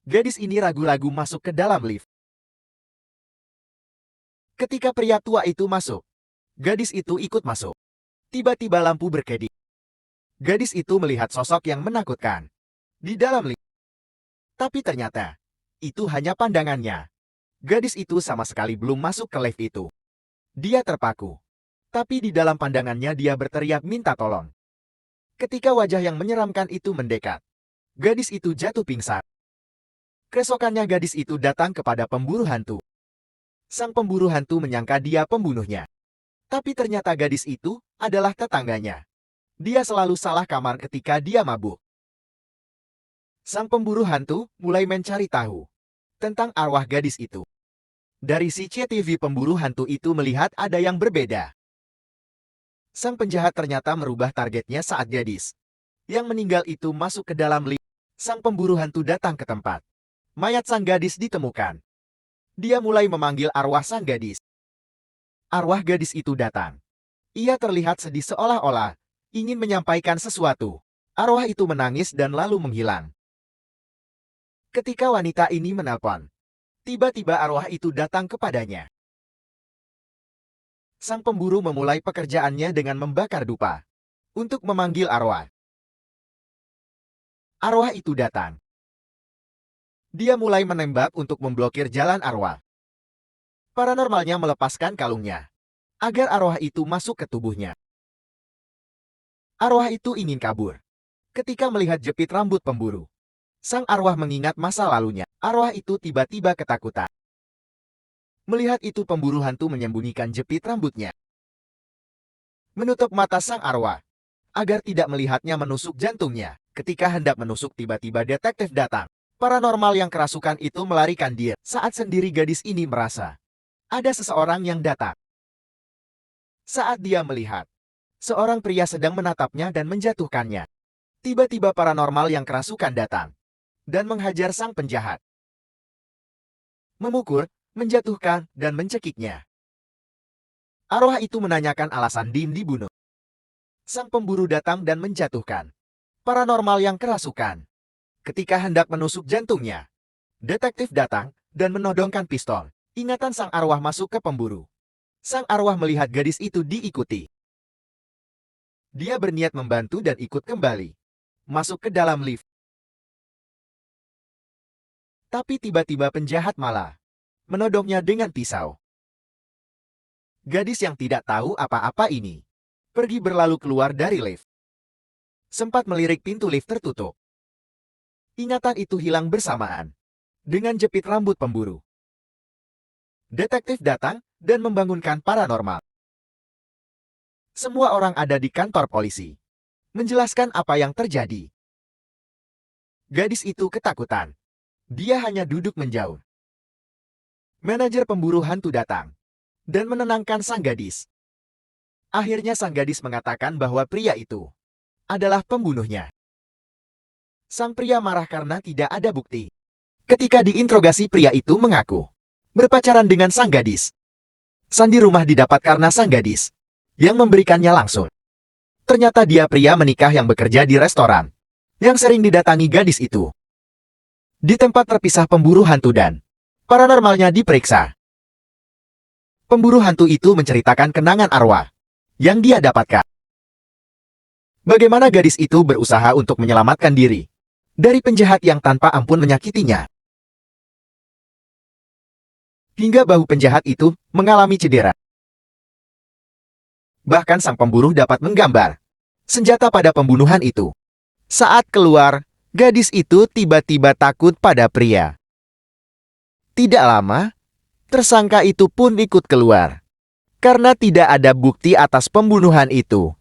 Gadis ini ragu-ragu masuk ke dalam lift. Ketika pria tua itu masuk, gadis itu ikut masuk. Tiba-tiba lampu berkedip. Gadis itu melihat sosok yang menakutkan di dalam lift. Tapi ternyata, itu hanya pandangannya. Gadis itu sama sekali belum masuk ke lift itu. Dia terpaku. Tapi di dalam pandangannya dia berteriak minta tolong. Ketika wajah yang menyeramkan itu mendekat, gadis itu jatuh pingsan. Keesokannya gadis itu datang kepada pemburu hantu. Sang pemburu hantu menyangka dia pembunuhnya. Tapi ternyata gadis itu adalah tetangganya. Dia selalu salah kamar ketika dia mabuk. Sang pemburu hantu mulai mencari tahu tentang arwah gadis itu. Dari CCTV pemburu hantu itu melihat ada yang berbeda. Sang penjahat ternyata merubah targetnya saat gadis yang meninggal itu masuk ke dalam lift. Sang pemburu hantu datang ke tempat. Mayat sang gadis ditemukan. Dia mulai memanggil arwah sang gadis. Arwah gadis itu datang. Ia terlihat sedih seolah-olah ingin menyampaikan sesuatu. Arwah itu menangis dan lalu menghilang. Ketika wanita ini menelpon, tiba-tiba arwah itu datang kepadanya. Sang pemburu memulai pekerjaannya dengan membakar dupa untuk memanggil arwah. Arwah itu datang. Dia mulai menembak untuk memblokir jalan arwah. Paranormalnya melepaskan kalungnya agar arwah itu masuk ke tubuhnya. Arwah itu ingin kabur. Ketika melihat jepit rambut pemburu, sang arwah mengingat masa lalunya. Arwah itu tiba-tiba ketakutan. Melihat itu pemburu hantu menyembunyikan jepit rambutnya. Menutup mata sang arwah agar tidak melihatnya menusuk jantungnya. Ketika hendak menusuk tiba-tiba detektif datang. Paranormal yang kerasukan itu melarikan diri. Saat sendiri gadis ini merasa ada seseorang yang datang. Saat dia melihat seorang pria sedang menatapnya dan menjatuhkannya. Tiba-tiba paranormal yang kerasukan datang dan menghajar sang penjahat. Memukul, menjatuhkan, dan mencekiknya. Arwah itu menanyakan alasan Dim dibunuh. Sang pemburu datang dan menjatuhkan paranormal yang kerasukan. Ketika hendak menusuk jantungnya, detektif datang dan menodongkan pistol. Ingatan sang arwah masuk ke pemburu. Sang arwah melihat gadis itu diikuti. Dia berniat membantu dan ikut kembali masuk ke dalam lift. Tapi tiba-tiba penjahat malah menodongnya dengan pisau. Gadis yang tidak tahu apa-apa ini pergi berlalu keluar dari lift. Sempat melirik pintu lift tertutup. Ingatan itu hilang bersamaan dengan jepit rambut pemburu. Detektif datang dan membangunkan paranormal. Semua orang ada di kantor polisi menjelaskan apa yang terjadi. Gadis itu ketakutan. Dia hanya duduk menjauh. Manajer pemburu hantu datang dan menenangkan sang gadis. Akhirnya sang gadis mengatakan bahwa pria itu adalah pembunuhnya. Sang pria marah karena tidak ada bukti. Ketika diinterogasi, pria itu mengaku berpacaran dengan sang gadis. Sandi rumah didapat karena sang gadis yang memberikannya langsung. Ternyata dia pria menikah yang bekerja di restoran yang sering didatangi gadis itu. Di tempat terpisah pemburu hantu dan paranormalnya diperiksa. Pemburu hantu itu menceritakan kenangan arwah yang dia dapatkan. Bagaimana gadis itu berusaha untuk menyelamatkan diri dari penjahat yang tanpa ampun menyakitinya. Hingga bahu penjahat itu mengalami cedera. Bahkan sang pemburu dapat menggambar senjata pada pembunuhan itu. Saat keluar, gadis itu tiba-tiba takut pada pria. Tidak lama, tersangka itu pun ikut keluar. Karena tidak ada bukti atas pembunuhan itu.